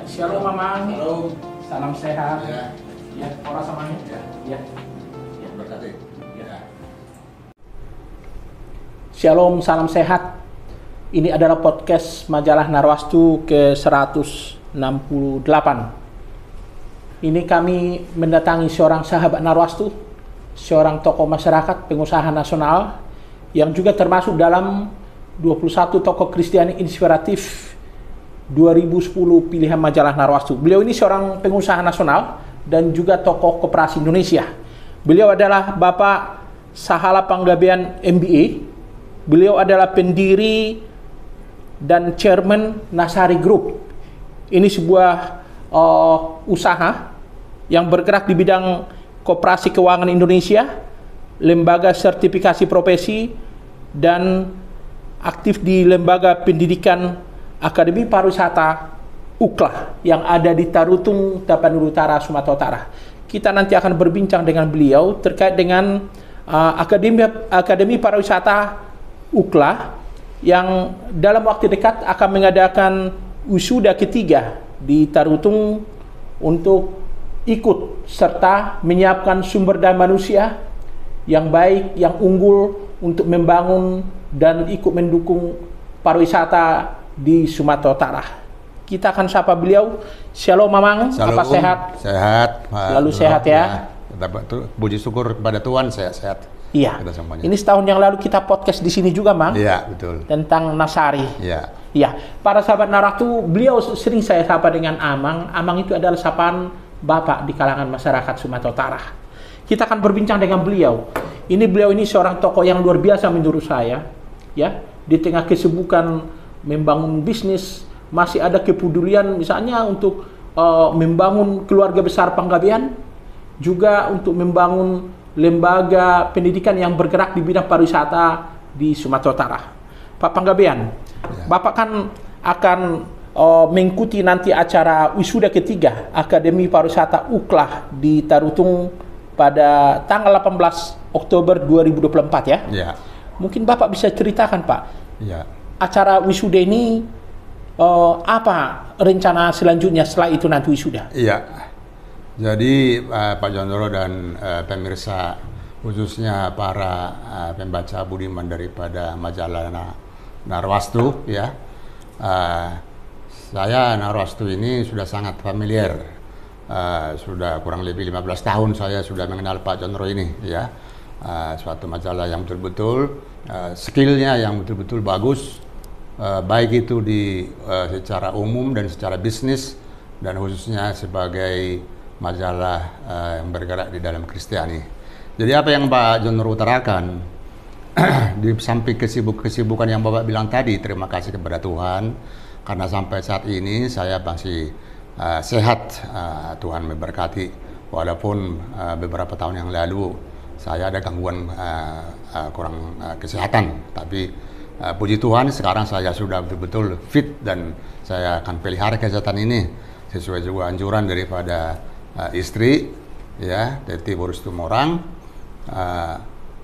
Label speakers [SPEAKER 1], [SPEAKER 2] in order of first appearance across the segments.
[SPEAKER 1] Shalom Mamang.
[SPEAKER 2] Halo.
[SPEAKER 1] Salam sehat.
[SPEAKER 2] Ya.
[SPEAKER 1] Ya, orang semuanya.
[SPEAKER 2] Ya.
[SPEAKER 1] Ya.
[SPEAKER 2] Berkati. Ya.
[SPEAKER 1] Shalom, salam sehat. Ini adalah podcast majalah Narwastu ke-168. Ini kami mendatangi seorang sahabat Narwastu, seorang tokoh masyarakat, pengusaha nasional, yang juga termasuk dalam 21 tokoh Kristiani inspiratif 2010 pilihan majalah Narwastu. Beliau ini seorang pengusaha nasional dan juga tokoh koperasi Indonesia. Beliau adalah Bapak Sahala Panggabean MBA. Beliau adalah pendiri dan chairman Nasari Group. Ini sebuah usaha yang bergerak di bidang koperasi keuangan Indonesia, lembaga sertifikasi profesi, dan aktif di lembaga pendidikan Akademi Pariwisata UKLA yang ada di Tarutung, Tapanuli Utara, Sumatera Utara. Kita nanti akan berbincang dengan beliau terkait dengan Akademi Pariwisata UKLA yang dalam waktu dekat akan mengadakan wisuda ketiga di Tarutung untuk ikut serta menyiapkan sumber daya manusia yang baik, yang unggul untuk membangun dan ikut mendukung pariwisata di Sumatera Utara. Kita akan sapa beliau. Shalom Mamang,
[SPEAKER 2] Shalom.
[SPEAKER 1] apa sehat?
[SPEAKER 2] Sehat.
[SPEAKER 1] Selalu sehat ya.
[SPEAKER 2] Puji syukur kepada Tuhan, sehat.
[SPEAKER 1] Iya. Ini setahun yang lalu kita podcast di sini juga, Mang.
[SPEAKER 2] Iya, betul.
[SPEAKER 1] Tentang Nasari.
[SPEAKER 2] Iya.
[SPEAKER 1] Iya. Para sahabat Naratu, beliau sering saya sapa dengan Amang. Amang itu adalah sapaan Bapak di kalangan masyarakat Sumatera Utara. Kita akan berbincang dengan beliau. Beliau ini seorang tokoh yang luar biasa menurut saya. Ya, di tengah kesibukan membangun bisnis, masih ada kepedulian misalnya untuk membangun keluarga besar Panggabean, juga untuk membangun lembaga pendidikan yang bergerak di bidang pariwisata di Sumatera Utara. Pak Panggabean, ya. Bapak kan akan mengikuti nanti acara wisuda ketiga Akademi Pariwisata UKLA di Tarutung pada tanggal 18 Oktober 2024 ya.
[SPEAKER 2] Ya.
[SPEAKER 1] Mungkin Bapak bisa ceritakan, Pak.
[SPEAKER 2] Ya.
[SPEAKER 1] Acara wisuda ini apa rencana selanjutnya setelah itu nanti wisuda?
[SPEAKER 2] Iya. Jadi Pak Jondoro dan pemirsa, khususnya para pembaca budiman daripada majalah Narwastu ya. Saya Narwastu ini sudah sangat familiar. Sudah kurang lebih 15 tahun saya sudah mengenal Pak Jondoro ini ya. Suatu majalah yang betul-betul skillnya yang betul-betul bagus, baik itu secara umum dan secara bisnis, dan khususnya sebagai majalah yang bergerak di dalam Kristiani. Jadi apa yang Pak Jondoro utarakan di samping kesibukan yang Bapak bilang tadi, terima kasih kepada Tuhan karena sampai saat ini saya masih sehat. Tuhan memberkati, walaupun beberapa tahun yang lalu saya ada gangguan kurang kesehatan, tapi puji Tuhan sekarang saya sudah betul-betul fit dan saya akan pelihara kesehatan ini sesuai juga anjuran daripada istri ya, Teti Boris Tumorang,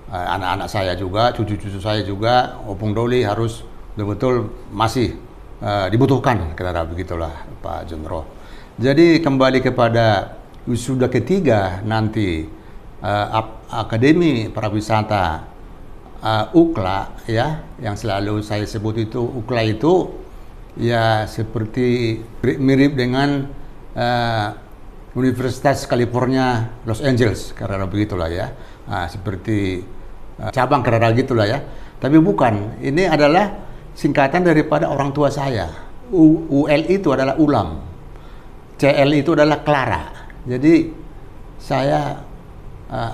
[SPEAKER 2] anak-anak saya juga, cucu-cucu saya juga, Opung Doli harus betul-betul masih dibutuhkan, kira-kira begitulah Pak Jondro. Jadi kembali kepada wisuda ketiga nanti Akademi Pariwisata UKLA ya, yang selalu saya sebut itu UKLA itu ya seperti mirip dengan Universitas California Los Angeles, karena begitulah ya, seperti cabang karena gitulah ya, tapi bukan. Ini adalah singkatan daripada orang tua saya. UL itu adalah ulam, CL itu adalah Clara. Jadi saya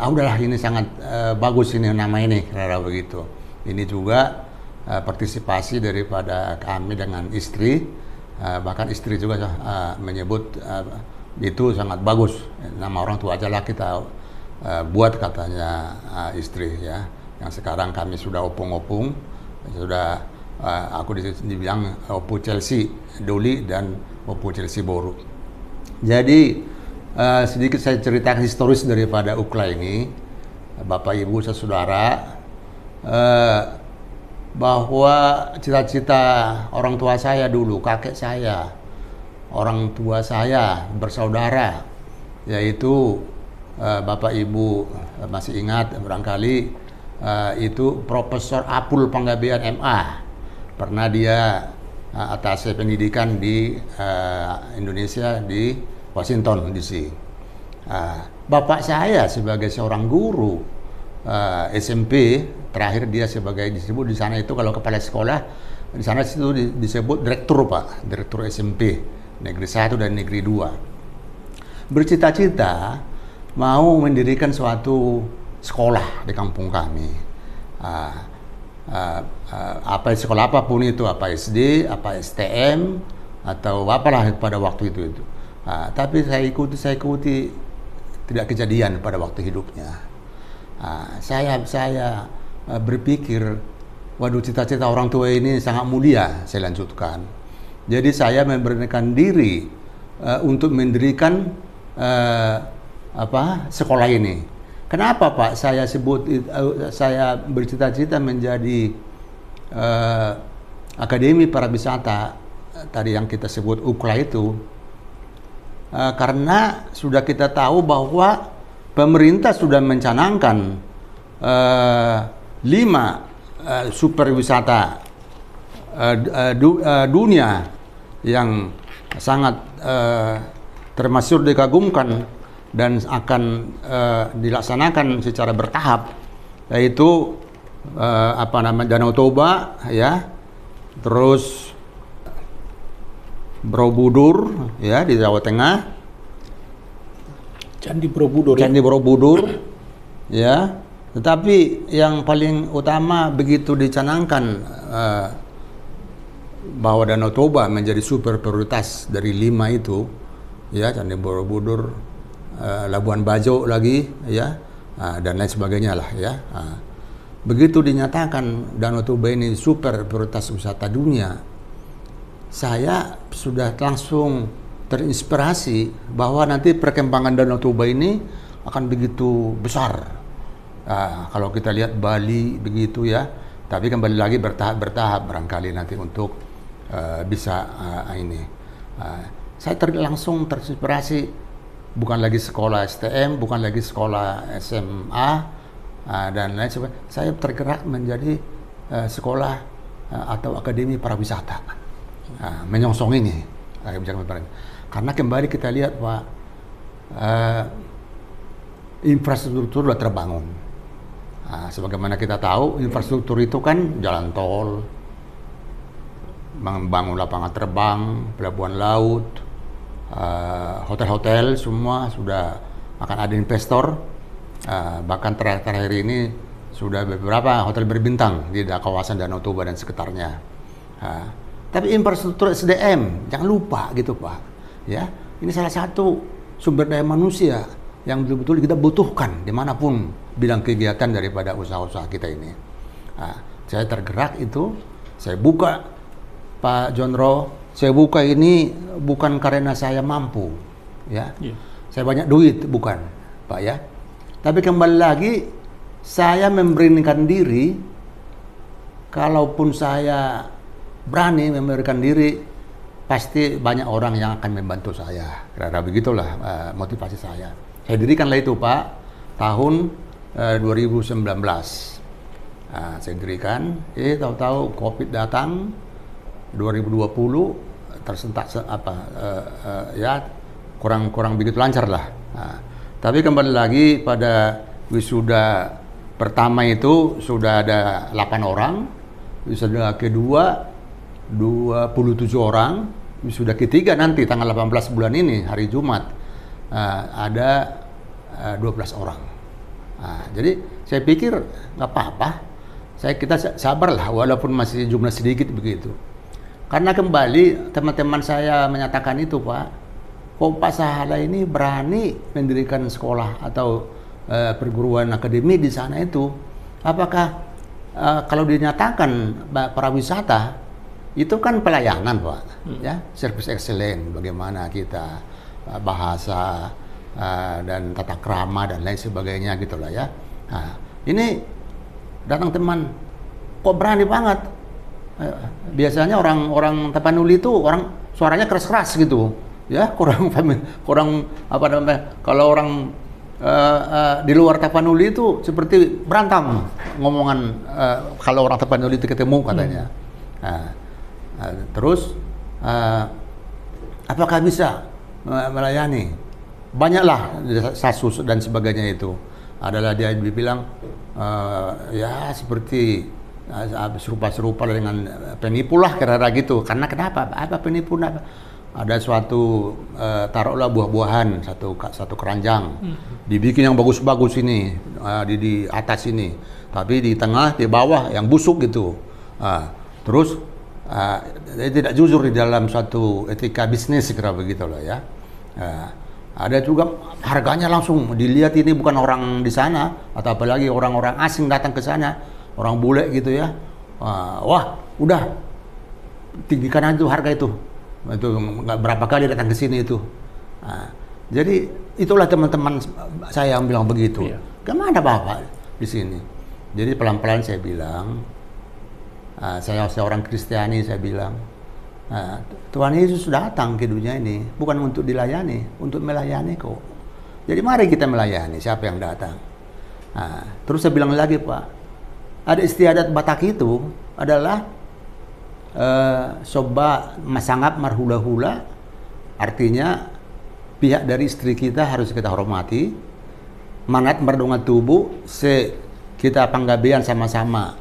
[SPEAKER 2] udahlah ini sangat bagus ini nama ini, karena begitu. Ini juga partisipasi daripada kami dengan istri, bahkan istri juga menyebut itu sangat bagus. Nama orang tua aja lah kita buat, katanya istri ya. Yang sekarang kami sudah opung-opung, sudah aku dibilang Opu Chelsea Doli dan Opu Chelsea Boru. Jadi sedikit saya ceritakan historis daripada UKLA ini, Bapak Ibu saudara, bahwa cita-cita orang tua saya dulu, kakek saya orang tua saya bersaudara, yaitu Bapak Ibu masih ingat barangkali, itu Profesor Apul Panggabean MA. Pernah dia atas pendidikan di Indonesia di Washington DC. Bapak saya sebagai seorang guru SMP, terakhir dia sebagai disebut di sana itu kalau kepala sekolah di sana itu disebut direktur, Pak, direktur SMP Negeri 1 dan Negeri 2. Bercita-cita mau mendirikan suatu sekolah di kampung kami. Apa sekolah apapun itu, apa SD, apa STM, atau apalah pada waktu itu. Tapi saya ikuti tidak kejadian pada waktu hidupnya. Saya berpikir, waduh, cita-cita orang tua ini sangat mulia, saya lanjutkan. Jadi saya memberanikan diri untuk mendirikan sekolah ini. Kenapa, Pak? Saya bercita-cita menjadi Akademi Pariwisata tadi yang kita sebut UKLA itu, karena sudah kita tahu bahwa pemerintah sudah mencanangkan 5 super wisata dunia yang sangat termasuk dikagumkan dan akan dilaksanakan secara bertahap, yaitu Danau Toba, ya, terus Borobudur, ya, di Jawa Tengah,
[SPEAKER 1] Candi Borobudur,
[SPEAKER 2] ya. Tetapi yang paling utama begitu dicanangkan bahwa Danau Toba menjadi super prioritas dari 5 itu, ya, Candi Borobudur, Labuan Bajo lagi, ya, dan lain sebagainya lah, ya. Begitu dinyatakan Danau Toba ini super prioritas wisata dunia, saya sudah langsung terinspirasi bahwa nanti perkembangan Danau Toba ini akan begitu besar. Kalau kita lihat Bali begitu, ya, tapi kembali lagi bertahap barangkali nanti untuk bisa ini. Saya langsung terinspirasi, bukan lagi sekolah STM, bukan lagi sekolah SMA, dan lain sebagainya. Saya tergerak menjadi sekolah atau Akademi Pariwisata, menyongsong ini. Karena kembali kita lihat, Pak, infrastruktur sudah terbangun. Sebagaimana kita tahu, infrastruktur itu kan jalan tol, membangun lapangan terbang, pelabuhan laut, hotel-hotel, semua sudah akan ada investor. Bahkan terakhir ini sudah beberapa hotel berbintang di kawasan Danau Toba dan sekitarnya. Tapi infrastruktur SDM jangan lupa gitu, Pak. Ya, ini salah satu sumber daya manusia yang betul-betul kita butuhkan dimanapun bidang kegiatan daripada usaha-usaha kita ini. Saya tergerak itu, saya buka, Pak Jonro, saya buka ini bukan karena saya mampu, ya. Saya banyak duit, bukan, Pak, ya. Tapi kembali lagi, saya memberanikan diri, kalaupun saya berani memberikan diri, pasti banyak orang yang akan membantu saya. Kira-kira begitulah motivasi saya. Saya dirikanlah itu, Pak, tahun 2019. Saya dirikan, tahu-tahu COVID datang, 2020 tersentak ya kurang begitu lancar lah. Tapi kembali lagi pada wisuda pertama itu sudah ada 8 orang, wisuda kedua 27 orang, wisuda ketiga nanti tanggal 18 bulan ini hari Jumat ada 12 orang. Jadi saya pikir nggak apa-apa, kita sabarlah walaupun masih jumlah sedikit begitu. Karena kembali teman-teman saya menyatakan itu, Pak, kok Pak Sahala ini berani mendirikan sekolah atau perguruan akademi di sana itu, apakah kalau dinyatakan pariwisata itu kan pelayanan, Pak, ya, service excellent, bagaimana kita bahasa dan tata krama dan lain sebagainya gitulah, ya. Ini datang teman, kok berani banget. Biasanya orang Tapanuli itu orang suaranya keras-keras gitu, ya kurang apa namanya, kalau orang di luar Tapanuli itu seperti berantem ngomongan, kalau orang Tapanuli itu ketemu katanya. Terus apakah bisa melayani? Banyaklah Sasus dan sebagainya itu. Adalah dia bilang ya seperti serupa-serupa dengan penipu lah kira-kira gitu. Karena kenapa? Apa penipu? Ada suatu taruhlah buah-buahan satu keranjang, dibikin yang bagus-bagus ini di atas ini, tapi di tengah, di bawah yang busuk gitu. Terus dia tidak jujur di dalam suatu etika bisnis kira begitu lah ya. Ada juga harganya langsung dilihat ini bukan orang di sana, atau apalagi orang-orang asing datang ke sana, orang bule gitu ya. Wah, udah tinggikan aja harga itu nggak berapa kali datang ke sini itu. Jadi itulah teman-teman saya yang bilang begitu. Iya. Kemana Bapak di sini? Jadi pelan-pelan saya bilang, saya seorang Kristiani, saya bilang, Tuhan Yesus datang ke dunia ini bukan untuk dilayani, untuk melayani kok. Jadi mari kita melayani siapa yang datang. Terus saya bilang lagi, Pak, ada istiadat Batak itu adalah soba masangap marhula-hula, artinya pihak dari istri kita harus kita hormati, manat merdonga tubuh, kita panggabean sama-sama,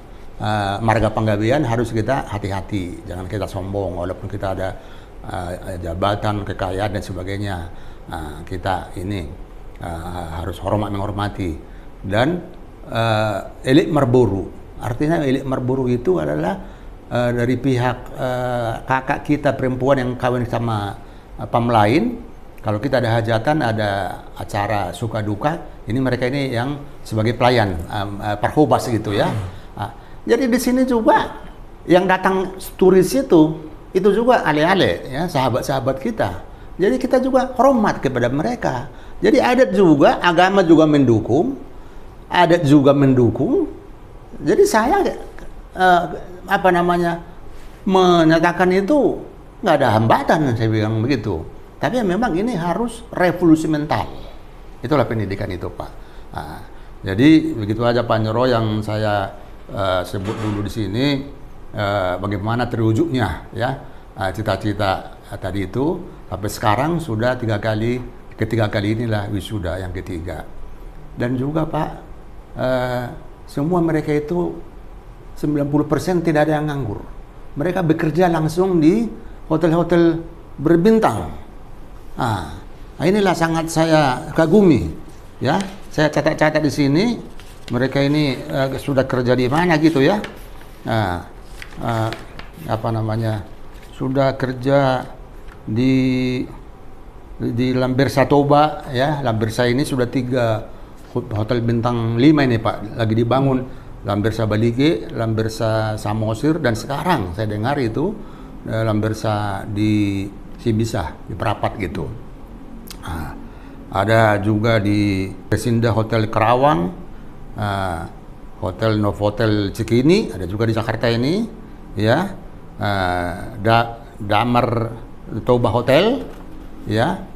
[SPEAKER 2] marga panggabean harus kita hati-hati, jangan kita sombong walaupun kita ada jabatan, kekayaan dan sebagainya. Kita ini harus menghormati. Dan elik merburu, artinya elik merburu itu adalah dari pihak kakak kita perempuan yang kawin sama pam lain. Kalau kita ada hajatan, ada acara suka duka, ini mereka ini yang sebagai pelayan parhobas gitu ya. Jadi di sini juga yang datang turis itu juga ale-ale ya, sahabat-sahabat kita. Jadi kita juga hormat kepada mereka. Jadi adat juga, agama juga mendukung, adat juga mendukung. Jadi saya menyatakan itu nggak ada hambatan, saya bilang begitu. Tapi memang ini harus revolusi mental. Itulah pendidikan itu, Pak. Jadi begitu aja Pak Nyoro yang saya sebut dulu di sini, bagaimana terwujudnya ya cita-cita tadi itu. Sampai sekarang sudah ketiga kali inilah wisuda yang ketiga. Dan juga Pak, semua mereka itu 90% tidak ada yang nganggur. Mereka bekerja langsung di hotel-hotel berbintang. Inilah sangat saya kagumi. Ya, saya catat-catat di sini. Mereka ini sudah kerja di mana gitu ya? Sudah kerja di Lambersa Toba ya. Lambersa ini sudah 3 hotel bintang 5 ini Pak, lagi dibangun. Lambersa Balige, Lambersa Samosir, dan sekarang saya dengar itu Lambersa di Sibisa, di Perapat gitu. Ada juga di Resinda Hotel Kerawang, Hotel Novotel Cikini, ada juga di Jakarta ini, ya. Damar Toba Hotel, ya.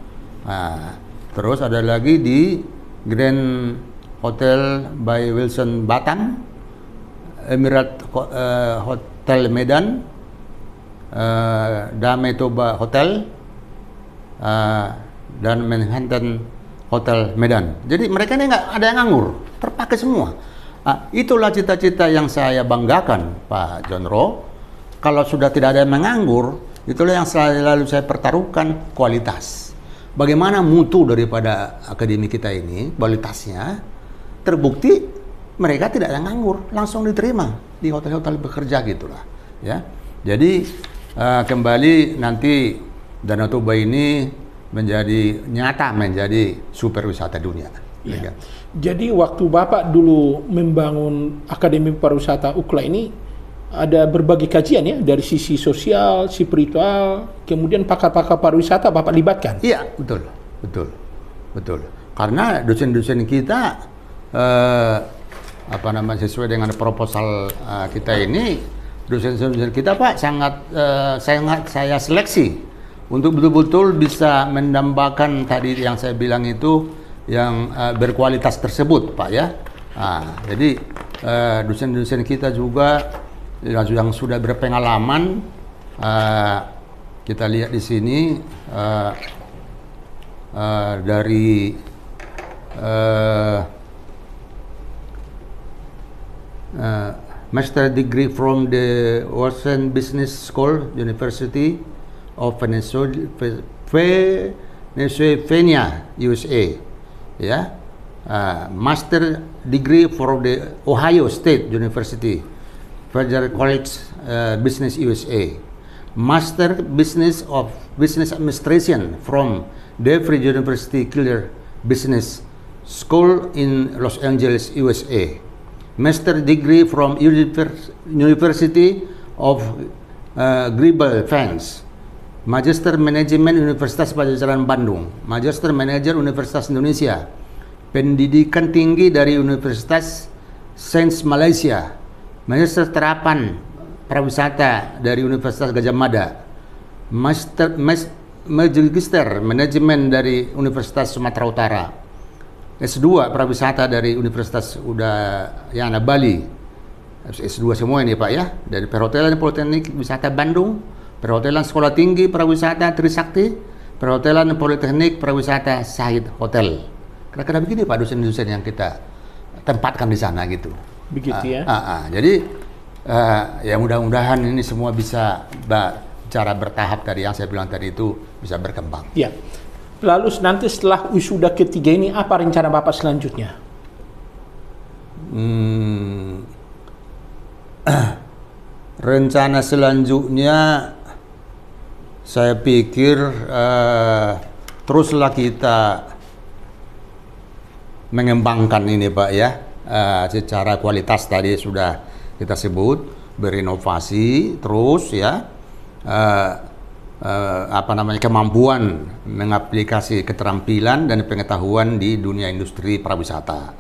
[SPEAKER 2] Terus ada lagi di Grand Hotel by Wilson Batam, Emirat Hotel Medan, Damai Toba Hotel, dan Manhattan Hotel Medan. Jadi mereka ini nggak ada yang nganggur, terpakai semua. Itulah cita-cita yang saya banggakan, Pak Jonro. Kalau sudah tidak ada yang menganggur, itulah yang selalu saya pertaruhkan, kualitas. Bagaimana mutu daripada akademi kita ini, kualitasnya terbukti. Mereka tidak ada nganggur, langsung diterima di hotel-hotel bekerja gitulah, ya. Jadi kembali nanti Danau Toba ini menjadi super wisata dunia.
[SPEAKER 1] Ya. Jadi waktu Bapak dulu membangun Akademi Pariwisata UKLA ini ada berbagai kajian ya, dari sisi sosial, spiritual, kemudian pakar-pakar pariwisata Bapak libatkan.
[SPEAKER 2] Iya, betul. Karena dosen-dosen kita sesuai dengan proposal kita ini, dosen-dosen kita Pak sangat saya seleksi untuk betul-betul bisa menambahkan tadi yang saya bilang itu yang berkualitas tersebut, Pak ya. Jadi dosen-dosen kita juga yang sudah berpengalaman, kita lihat di sini dari master degree from the Wharton Business School, University of Pennsylvania, USA, ya. Master degree from the Ohio State University, Federal College Business USA, Master Business of Business Administration from Devry University Killer Business School in Los Angeles, USA, Master degree from University of Gribel, France, Magister Manajemen Universitas Pajajaran Bandung, Magister Manager Universitas Indonesia, Pendidikan Tinggi dari Universitas Sains Malaysia, Magister Terapan Pariwisata dari Universitas Gadjah Mada, Magister Manajemen dari Universitas Sumatera Utara, S2 Pariwisata dari Universitas Udayana Bali, S2 semua ini Pak ya, dari Perhotelan Politeknik Wisata Bandung, Perhotelan Sekolah Tinggi Pariwisata Trisakti, Perhotelan Politeknik Pariwisata Sahid Hotel. Kira-kira begini Pak dosen-dosen yang kita tempatkan di sana gitu.
[SPEAKER 1] Begitu ya.
[SPEAKER 2] Jadi ya mudah-mudahan ini semua bisa cara bertahap tadi yang saya bilang tadi itu bisa berkembang.
[SPEAKER 1] Ya. Lalu nanti setelah wisuda ketiga ini apa rencana Bapak selanjutnya?
[SPEAKER 2] Rencana selanjutnya saya pikir teruslah kita mengembangkan ini Pak ya, secara kualitas tadi sudah kita sebut, berinovasi terus ya, kemampuan mengaplikasi keterampilan dan pengetahuan di dunia industri pariwisata,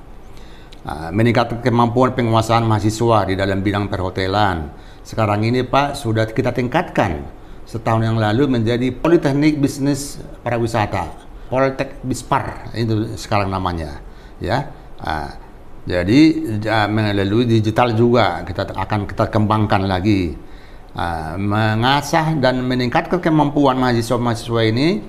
[SPEAKER 2] meningkatkan kemampuan penguasaan mahasiswa di dalam bidang perhotelan. Sekarang ini Pak sudah kita tingkatkan setahun yang lalu menjadi Politeknik Bisnis Pariwisata, Poltek Bispar itu sekarang namanya. Ya, jadi melalui digital juga kita kembangkan lagi, mengasah dan meningkatkan kemampuan mahasiswa-mahasiswa ini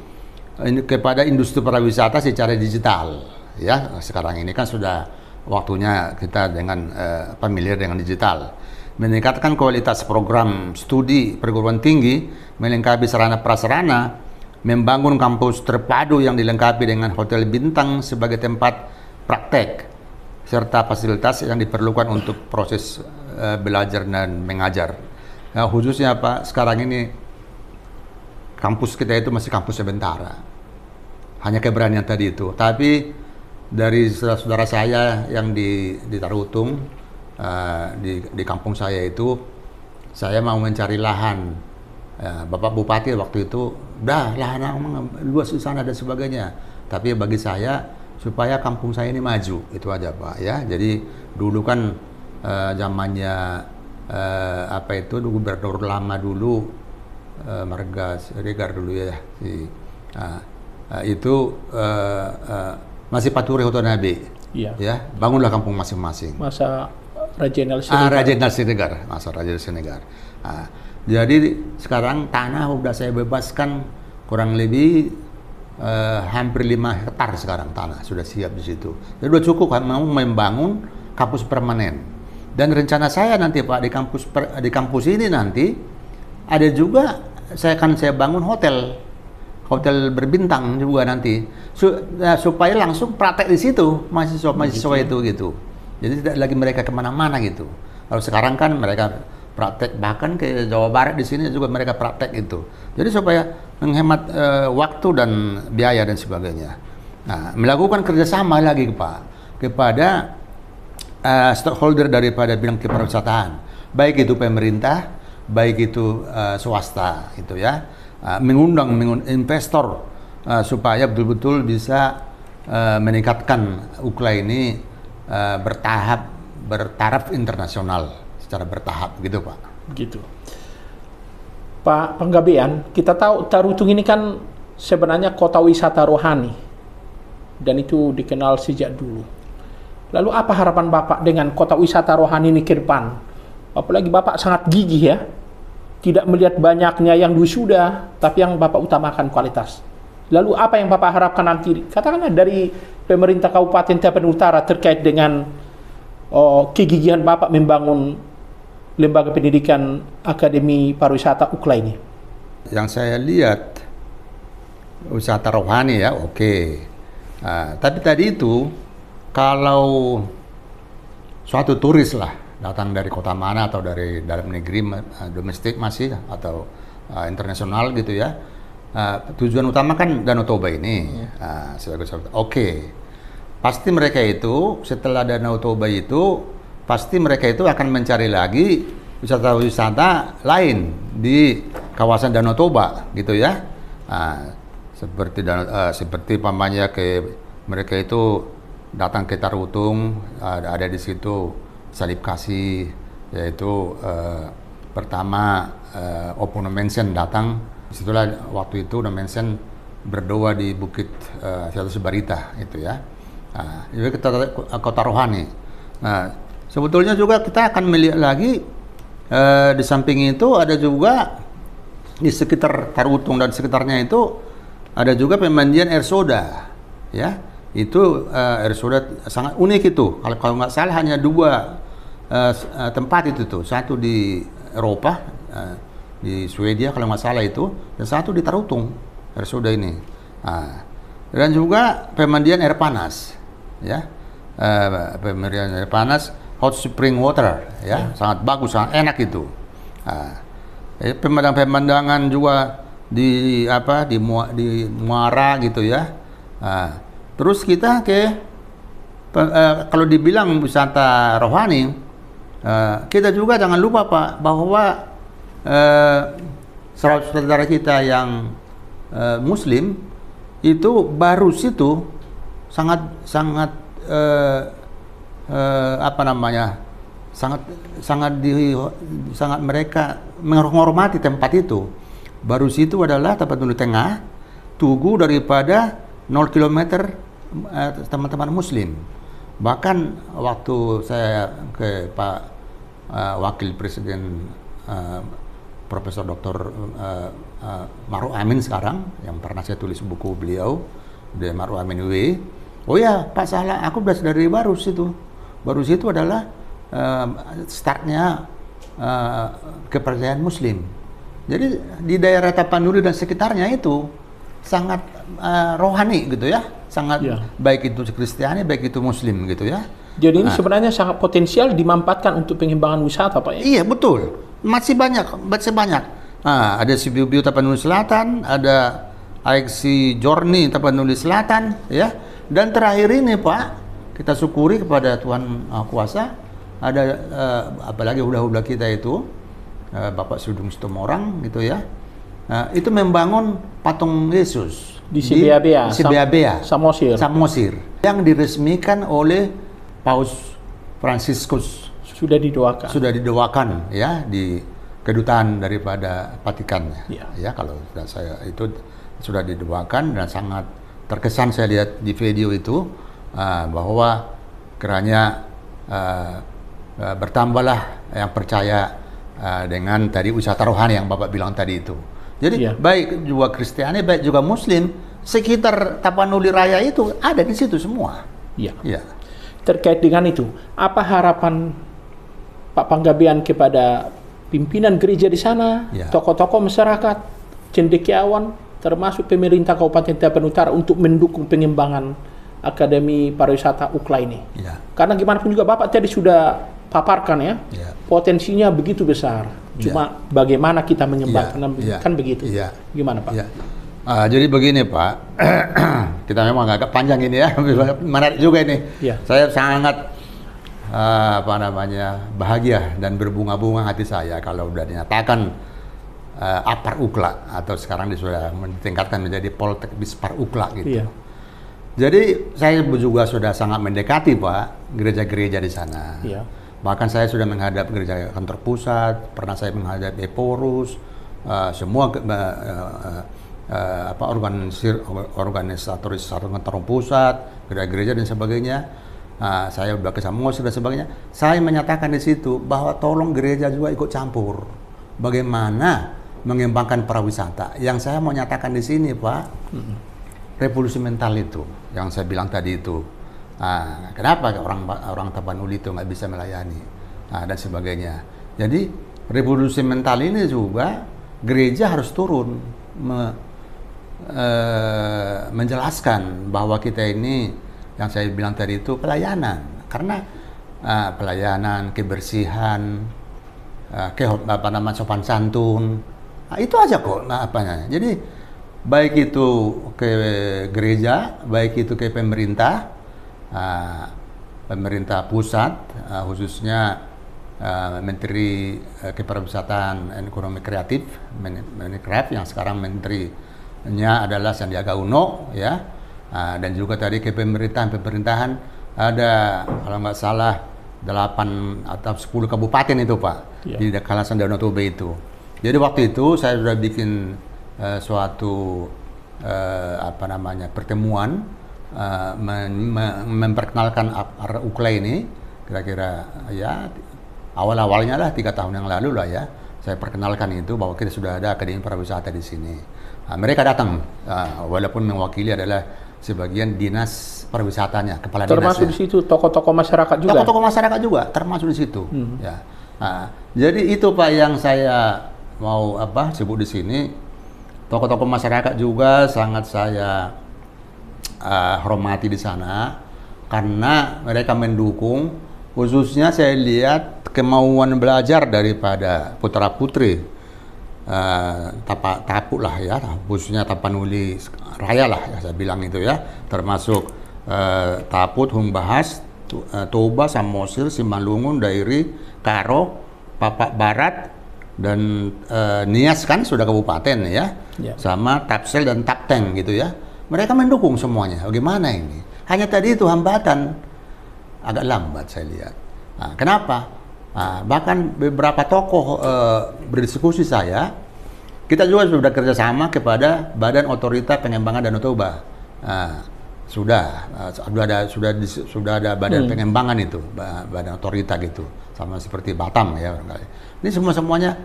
[SPEAKER 2] kepada industri pariwisata secara digital. Ya, sekarang ini kan sudah waktunya kita dengan familiar dengan digital, meningkatkan kualitas program studi perguruan tinggi, melengkapi sarana prasarana, membangun kampus terpadu yang dilengkapi dengan hotel bintang sebagai tempat praktek serta fasilitas yang diperlukan untuk proses belajar dan mengajar. Nah, khususnya Pak, sekarang ini kampus kita itu masih kampus sementara, hanya keberanian tadi itu. Tapi dari saudara-saudara saya yang di Tarutung, di kampung saya itu, saya mau mencari lahan. Bapak Bupati waktu itu, dah lahan luas di sana dan sebagainya. Tapi bagi saya, supaya kampung saya ini maju, itu aja Pak ya. Jadi dulu kan zamannya gubernur lama dulu, Marga Siregar dulu ya, masih Paturi Hotonabe, ya, bangunlah kampung masing-masing.
[SPEAKER 1] Masa Raja Siregar.
[SPEAKER 2] Raja Siregar, masa Raja Siregar. Jadi sekarang tanah udah saya bebaskan kurang lebih hampir 5 hektar sekarang tanah sudah siap di situ. Jadi sudah cukup mau membangun kampus permanen. Dan rencana saya nanti Pak di kampus ini nanti ada juga saya bangun hotel berbintang juga nanti supaya langsung praktek di situ mahasiswa itu gitu. Jadi tidak lagi mereka kemana-mana gitu. Kalau sekarang kan mereka praktek bahkan ke Jawa Barat di sini juga mereka praktek itu. Jadi supaya menghemat waktu dan biaya dan sebagainya. Nah, melakukan kerjasama lagi Pak kepada stakeholder daripada bidang kepariwisataan, baik itu pemerintah, baik itu swasta, gitu ya, mengundang investor supaya betul-betul bisa meningkatkan UKLA ini bertaraf internasional secara bertahap, gitu Pak.
[SPEAKER 1] Gitu. Pak Panggabean, kita tahu Tarutung ini kan sebenarnya kota wisata rohani dan itu dikenal sejak dulu. Lalu apa harapan Bapak dengan kota wisata rohani ini ke depan? Apalagi Bapak sangat gigih ya, tidak melihat banyaknya yang wisuda, tapi yang Bapak utamakan kualitas. Lalu apa yang Bapak harapkan nanti, katakanlah dari pemerintah Kabupaten Tapanuli Utara terkait dengan kegigihan Bapak membangun lembaga pendidikan Akademi Pariwisata UKLA ini?
[SPEAKER 2] Yang saya lihat wisata rohani ya, oke. Tapi tadi itu kalau suatu turis lah datang dari kota mana atau dari dalam negeri, domestik masih atau internasional gitu ya, tujuan utama kan Danau Toba ini. Oke. Pasti mereka itu setelah Danau Toba itu pasti mereka itu akan mencari lagi wisata-wisata lain di kawasan Danau Toba gitu ya. Seperti pamannya mereka itu datang ke Tarutung, ada di situ salib kasih, yaitu pertama Opung Nomensen datang, disitulah waktu itu Nomensen berdoa di Bukit Siatus Barita itu ya. Itu kota rohani. Nah, sebetulnya juga kita akan melihat lagi di samping itu ada juga di sekitar Tarutung dan sekitarnya itu ada juga pemandian air soda, ya. Itu air soda sangat unik itu. Kalau nggak salah hanya dua tempat itu tuh, satu di Eropa, di Swedia kalau nggak salah itu, dan satu di Tarutung air soda ini. Dan juga pemandian air panas, ya. Pemandian air panas, hot spring water, ya, sangat bagus, sangat enak itu. Pemandangan juga di Muara gitu ya. Terus kita kalau dibilang wisata rohani, kita juga jangan lupa Pak bahwa saudara kita yang Muslim itu baru situ sangat mereka menghormati tempat itu. Baru situ adalah Tapanuli Tengah, tugu daripada 0 km teman-teman Muslim. Bahkan waktu saya ke Pak Wakil Presiden Profesor Dr. Maruf Amin sekarang, yang pernah saya tulis buku beliau, The Maruf Amin Way. Oh ya Pak Salah, aku belajar dari Barus itu. Barus itu adalah startnya kepercayaan Muslim. Jadi di daerah Tapanuli dan sekitarnya itu sangat rohani gitu ya, sangat baik itu Kristiani, baik itu Muslim gitu ya.
[SPEAKER 1] Jadi ini sebenarnya sangat potensial dimanfaatkan untuk pengembangan wisata Pak ya? Iya
[SPEAKER 2] betul, masih banyak. Ada Sibiu Tapanuli Selatan, ada AXI Journey Tapanuli Selatan ya. Dan terakhir ini Pak, kita syukuri kepada Tuhan Kuasa, ada apalagi hula-hula kita itu Bapak Sudung Sitomorang gitu ya. Itu membangun patung Yesus
[SPEAKER 1] di Sibiabea,
[SPEAKER 2] Samosir yang diresmikan oleh Paus Fransiskus.
[SPEAKER 1] Sudah didoakan
[SPEAKER 2] ya di kedutaan daripada Vatikan ya. Kalau saya itu sudah didoakan dan sangat terkesan saya lihat di video itu bahwa kiranya bertambahlah yang percaya dengan tadi wisata rohani yang Bapak bilang tadi itu. Jadi baik juga Kristiani, baik juga Muslim, sekitar Tapanuli Raya itu ada di situ semua.
[SPEAKER 1] Iya. Terkait dengan itu, apa harapan Pak Panggabean kepada pimpinan gereja di sana, tokoh-tokoh masyarakat, cendekiawan, termasuk pemerintah Kabupaten Tapanuli Utara untuk mendukung pengembangan Akademi Pariwisata UKLA ini? Karena gimana pun juga Bapak tadi sudah paparkan potensinya begitu besar. Cuma bagaimana kita mengembangkan kan begitu. Gimana Pak?
[SPEAKER 2] Jadi begini Pak, kita memang agak panjang ini ya, menarik juga ini. Saya sangat bahagia dan berbunga-bunga hati saya kalau sudah dinyatakan Apar UKLA atau sekarang sudah ditingkatkan menjadi Poltek Bispar UKLA gitu. Jadi saya juga sudah sangat mendekati Pak gereja-gereja di sana. Bahkan saya sudah menghadap gereja kantor pusat, pernah saya menghadap Eporus, semua organisatoris sarung pusat, gereja-gereja dan sebagainya. Saya udah ke Samosir dan sebagainya. Saya menyatakan di situ bahwa tolong gereja juga ikut campur. Bagaimana mengembangkan pariwisata? Yang saya mau nyatakan di sini, Pak, revolusi mental itu, yang saya bilang tadi itu. Kenapa orang Tapanuli itu nggak bisa melayani dan sebagainya. Jadi revolusi mental ini juga gereja harus turun menjelaskan bahwa kita ini, yang saya bilang tadi itu pelayanan, karena pelayanan, kebersihan, sopan santun, itu aja kok. Jadi baik itu ke gereja, baik itu ke pemerintah pusat, khususnya Menteri Kepariwisataan dan Ekonomi Kreatif, Menkref, yang sekarang menterinya adalah Sandiaga Uno, ya. Dan juga tadi ke pemerintahan ada kalau nggak salah 8 atau 10 kabupaten itu, Pak, di kawasan Danau Toba itu. Jadi waktu itu saya sudah bikin suatu pertemuan memperkenalkan UKLA ini, kira-kira ya awal-awalnya lah 3 tahun yang lalu lah ya, saya perkenalkan itu bahwa kita sudah ada Akademi Pariwisata di sini. Mereka datang, walaupun mewakili adalah sebagian dinas pariwisatanya, kepala dinas.
[SPEAKER 1] Termasuk di situ tokoh-tokoh masyarakat juga.
[SPEAKER 2] Tokoh-tokoh masyarakat juga termasuk di situ. Ya. Jadi itu, Pak, yang saya mau sebut di sini. Tokoh-tokoh masyarakat juga sangat saya hormati di sana karena mereka mendukung, khususnya saya lihat kemauan belajar daripada putra-putri Tapu lah ya, khususnya Tapanuli Raya lah ya, saya bilang itu ya, termasuk Taput, Humbahas, Toba, Samosir, Simalungun, Dairi, Karo, Papak Barat, dan Nias kan sudah kabupaten ya, sama Tapsel dan Tapteng gitu ya. Mereka mendukung semuanya. Bagaimana ini? Hanya tadi itu hambatan, agak lambat saya lihat. Kenapa? Bahkan beberapa tokoh berdiskusi saya, kita juga sudah kerjasama kepada Badan Otorita Pengembangan Danau Toba. Sudah ada badan pengembangan itu, badan otorita gitu, sama seperti Batam ya barangkali. Ini semuanya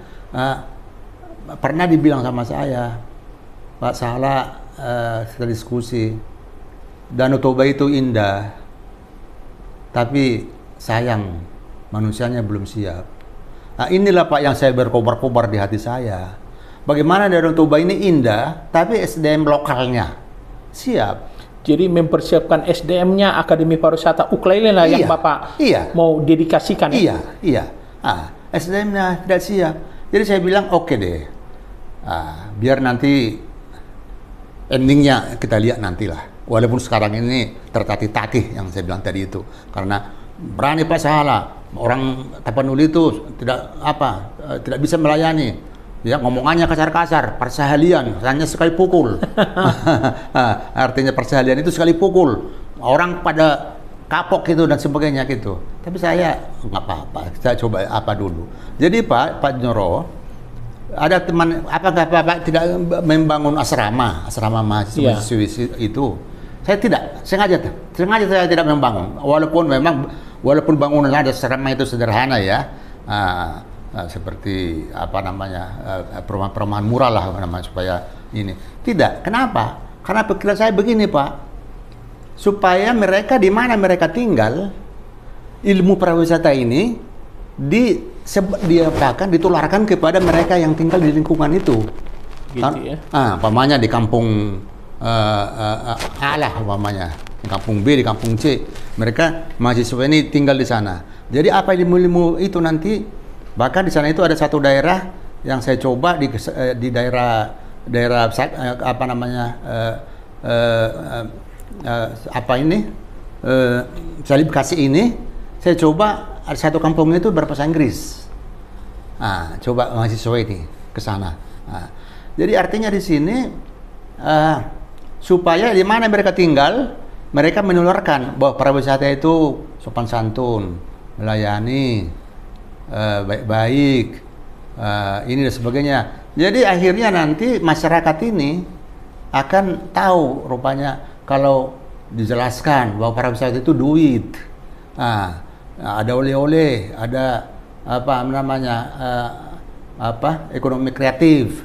[SPEAKER 2] pernah dibilang sama saya, Pak Sala, kita diskusi, Danau Toba itu indah, tapi sayang manusianya belum siap. Inilah, Pak, yang saya berkobar-kobar di hati saya. Bagaimana Danau Toba ini indah, tapi SDM lokalnya siap.
[SPEAKER 1] Jadi mempersiapkan SDM-nya Akademi Pariwisata UKLA lah yang Bapak mau dedikasikan.
[SPEAKER 2] Iya. SDM-nya tidak siap. Jadi saya bilang oke deh. Biar nanti endingnya kita lihat nantilah. Walaupun sekarang ini tertatih-tatih yang saya bilang tadi itu. Karena berani Pak Sahala, orang Tapanuli itu tidak bisa melayani. Ya, ngomongannya kasar-kasar, persahalian, hanya sekali pukul. Artinya persahalian itu sekali pukul. Orang pada kapok gitu dan sebagainya gitu. Tapi saya nggak apa-apa, saya coba dulu. Jadi Pak Nyoro, ada teman, apakah Bapak tidak membangun asrama mahasiswa itu? Saya tidak, sengaja saya tidak membangun. Walaupun bangunan ada asrama itu sederhana ya. Seperti perumahan murah lah supaya ini. Tidak. Kenapa? Karena pikiran saya begini, Pak. Supaya mereka di mana mereka tinggal, ilmu pariwisata ini ditularkan kepada mereka yang tinggal di lingkungan itu. Gitu ya. Pamannya di kampung di kampung B, di kampung C, mereka mahasiswa ini tinggal di sana. Jadi apa ilmu-ilmu itu nanti, bahkan di sana itu ada satu daerah yang saya coba di daerah Salib Kasih ini, saya coba ada satu kampung itu berbahasa Inggris. Coba mahasiswa ini ke sana. Jadi artinya di sini supaya di mana mereka tinggal, mereka menularkan bahwa pariwisata itu sopan santun, melayani, baik-baik, ini dan sebagainya. Jadi akhirnya nanti masyarakat ini akan tahu rupanya kalau dijelaskan bahwa pariwisata itu duit. Ada oleh-oleh, ada apa namanya ekonomi kreatif,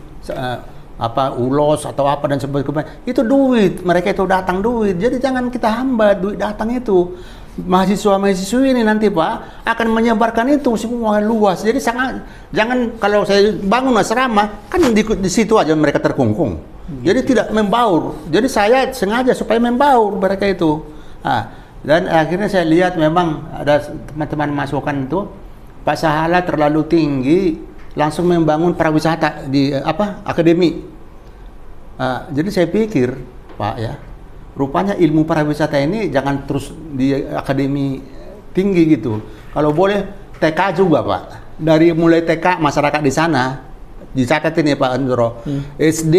[SPEAKER 2] ulos atau apa dan sebagainya. Itu duit, mereka itu datang duit. Jadi jangan kita hambat duit datang itu. Mahasiswa-mahasiswa ini nanti Pak akan menyebarkan itu semua luas. Jadi jangan kalau saya bangun asrama kan di situ aja mereka terkungkung. Jadi tidak membaur. Jadi saya sengaja supaya membaur mereka itu. Dan akhirnya saya lihat memang ada teman-teman masukan itu Pak Sahala terlalu tinggi, langsung membangun pariwisata di akademi. Jadi saya pikir Pak ya, rupanya ilmu pariwisata ini jangan terus di akademi tinggi gitu. Kalau boleh TK juga Pak. Dari mulai TK masyarakat di sana dicatat ini Pak Andro. SD,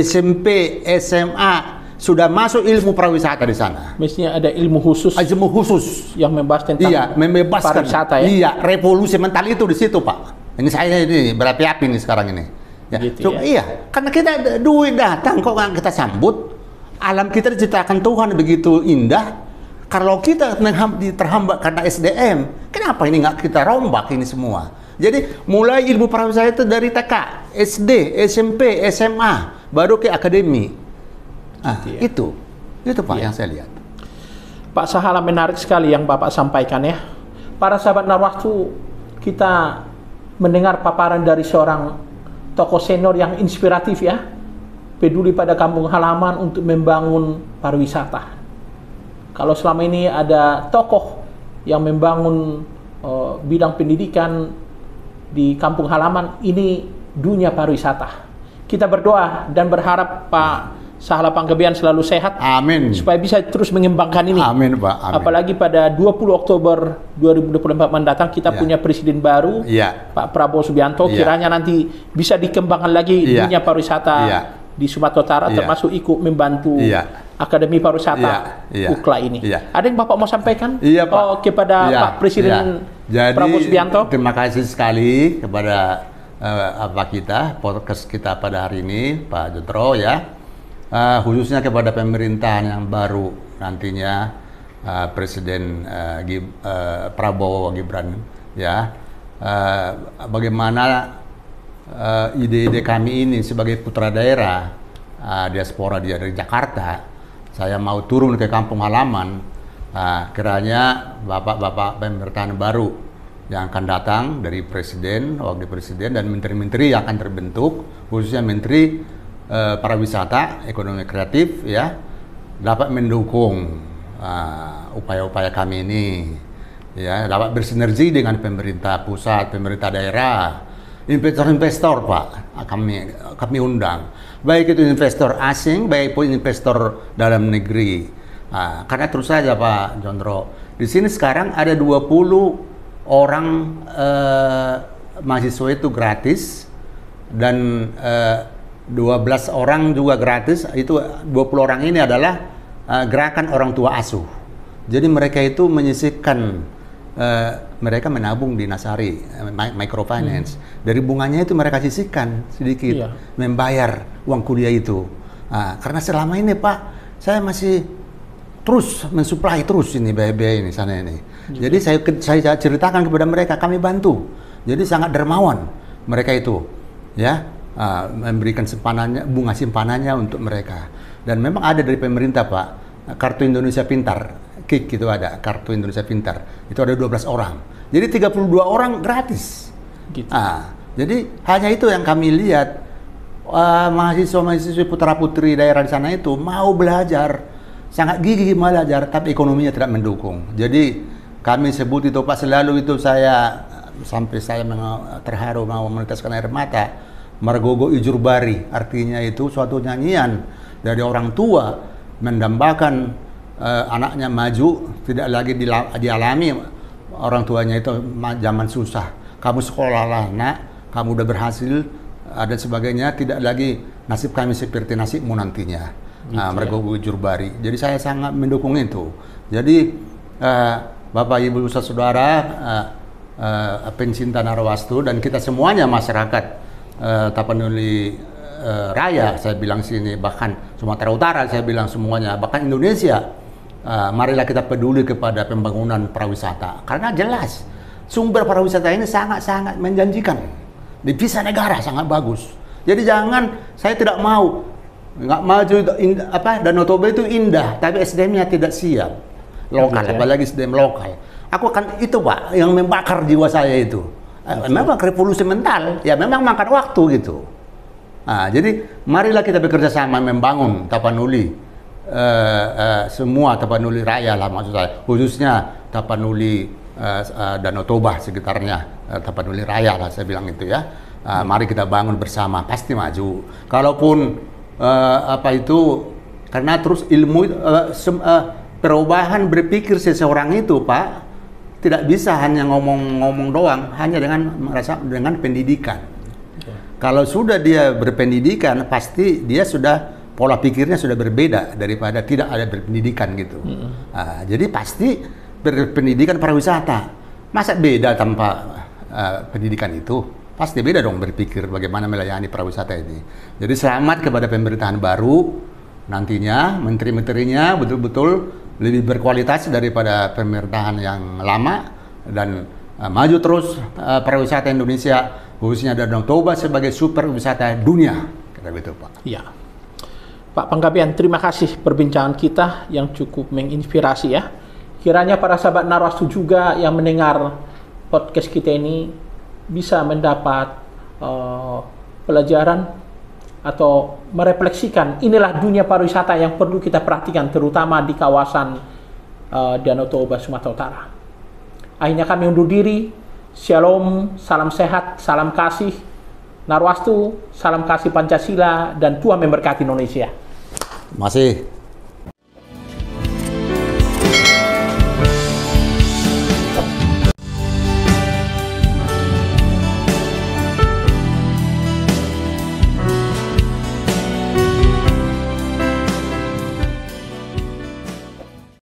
[SPEAKER 2] SMP, SMA sudah masuk ilmu pariwisata di sana.
[SPEAKER 1] Mestinya ada ilmu khusus.
[SPEAKER 2] Ilmu khusus
[SPEAKER 1] yang membahas tentang
[SPEAKER 2] membebaskan
[SPEAKER 1] pariwisata ya.
[SPEAKER 2] Iya, revolusi mental itu di situ Pak. Ini saya ini berapi-api nih sekarang ini. Ya.
[SPEAKER 1] Gitu, ya?
[SPEAKER 2] Iya, karena kita duit datang kok nggak kita sambut. Alam kita diciptakan Tuhan begitu indah. Kalau kita terhambat karena SDM, kenapa ini nggak kita rombak ini semua? Jadi mulai ilmu pariwisata itu dari TK, SD, SMP, SMA, baru ke akademi. Gitu ya. Itu Pak yang saya lihat.
[SPEAKER 1] Pak Sahala, menarik sekali yang Bapak sampaikan ya. Para sahabat Narwastu, kita mendengar paparan dari seorang tokoh senior yang inspiratif ya, peduli pada kampung halaman untuk membangun pariwisata. Kalau selama ini ada tokoh yang membangun bidang pendidikan di kampung halaman, ini dunia pariwisata. Kita berdoa dan berharap Pak Sahala Panggabean selalu sehat.
[SPEAKER 2] Amin.
[SPEAKER 1] Supaya bisa terus mengembangkan ini.
[SPEAKER 2] Amin Pak. Amin.
[SPEAKER 1] Apalagi pada 20 Oktober 2024 mendatang kita punya presiden baru, Pak Prabowo Subianto. Kiranya nanti bisa dikembangkan lagi dunia pariwisata di Sumatera Utara, termasuk ikut membantu Akademi Pariwisata UKLA ini. Ada yang Bapak mau sampaikan kepada Pak Presiden Prabowo Subianto?
[SPEAKER 2] Terima kasih sekali kepada podcast kita pada hari ini, Pak Jotro ya. Khususnya kepada pemerintahan yang baru nantinya Presiden Prabowo Gibran ya, bagaimana ide-ide kami ini sebagai putra daerah diaspora dari Jakarta, saya mau turun ke kampung halaman. Kiranya bapak-bapak pemerintahan baru yang akan datang dari presiden, wakil presiden dan menteri-menteri yang akan terbentuk, khususnya menteri pariwisata, ekonomi kreatif ya, dapat mendukung upaya-upaya kami ini ya, dapat bersinergi dengan pemerintah pusat, pemerintah daerah, investor-investor Pak, kami undang, baik itu investor asing, baik pun investor dalam negeri. Karena terus saja Pak Jondro, di sini sekarang ada 20 orang mahasiswa itu gratis dan 12 orang juga gratis. Itu 20 orang ini adalah gerakan orang tua asuh. Jadi mereka itu menyisihkan, mereka menabung di Nasari microfinance. Dari bunganya itu mereka sisihkan sedikit, membayar uang kuliah itu. Karena selama ini Pak, saya masih terus mensuplai terus ini biaya-biaya ini sana ini. Jadi saya ceritakan kepada mereka, kami bantu. Jadi sangat dermawan mereka itu, ya. Memberikan simpanannya, bunga simpanannya untuk mereka. Dan memang ada dari pemerintah Pak, Kartu Indonesia Pintar, KIK itu ada, Kartu Indonesia Pintar, itu ada 12 orang. Jadi 32 orang gratis. Gitu. Jadi hanya itu yang kami lihat, mahasiswa-mahasiswa putra-putri daerah di sana itu mau belajar, sangat gigih belajar, tapi ekonominya tidak mendukung. Jadi kami sebut itu Pak, selalu itu saya, sampai saya terharu mau meneteskan air mata, Margogo Ijurbari, artinya itu suatu nyanyian dari orang tua mendambakan anaknya maju, tidak lagi dialami orang tuanya itu zaman susah. Kamu sekolahlah nak, kamu udah berhasil, dan sebagainya, tidak lagi nasib kami seperti nasibmu nantinya. Margogo Ijurbari. Jadi saya sangat mendukung itu. Jadi Bapak Ibu Saudara, pencinta Narwastu dan kita semuanya masyarakat Tapanuli Raya, saya bilang sini, bahkan Sumatera Utara, saya bilang semuanya, bahkan Indonesia, marilah kita peduli kepada pembangunan pariwisata. Karena jelas, sumber pariwisata ini sangat-sangat menjanjikan. Devisa negara sangat bagus. Jadi jangan, saya tidak mau, nggak maju, Danau Toba itu indah, tapi SDM-nya tidak siap. Lokal, apalagi SDM lokal. Aku akan, itu Pak, yang membakar jiwa saya itu. Memang revolusi mental, ya memang makan waktu gitu. Nah, jadi marilah kita bekerja sama membangun Tapanuli, semua Tapanuli Raya lah maksud saya, khususnya Tapanuli Danau Toba sekitarnya, Tapanuli Raya lah saya bilang itu ya. Mari kita bangun bersama, pasti maju. Kalaupun karena terus ilmu perubahan berpikir seseorang itu Pak, tidak bisa hanya ngomong-ngomong doang, hanya dengan pendidikan. Kalau sudah dia berpendidikan, pasti dia sudah pola pikirnya sudah berbeda daripada tidak ada berpendidikan gitu. Jadi pasti berpendidikan pariwisata. Masa beda tanpa pendidikan itu? Pasti beda dong berpikir bagaimana melayani pariwisata ini. Jadi selamat kepada pemerintahan baru, nantinya menteri-menterinya betul-betul lebih berkualitas daripada pemerintahan yang lama, dan maju terus pariwisata Indonesia, khususnya Danau Toba sebagai super wisata dunia, kata gitu Pak.
[SPEAKER 1] Ya, Pak Panggabean, terima kasih perbincangan kita yang cukup menginspirasi ya. Kiranya para sahabat Narwastu juga yang mendengar podcast kita ini bisa mendapat pelajaran atau merefleksikan inilah dunia pariwisata yang perlu kita perhatikan, terutama di kawasan Danau Toba, Sumatera Utara. Akhirnya kami undur diri. Shalom, salam sehat, salam kasih Narwastu, salam kasih Pancasila, dan Tuhan memberkati Indonesia.
[SPEAKER 2] Terima kasih.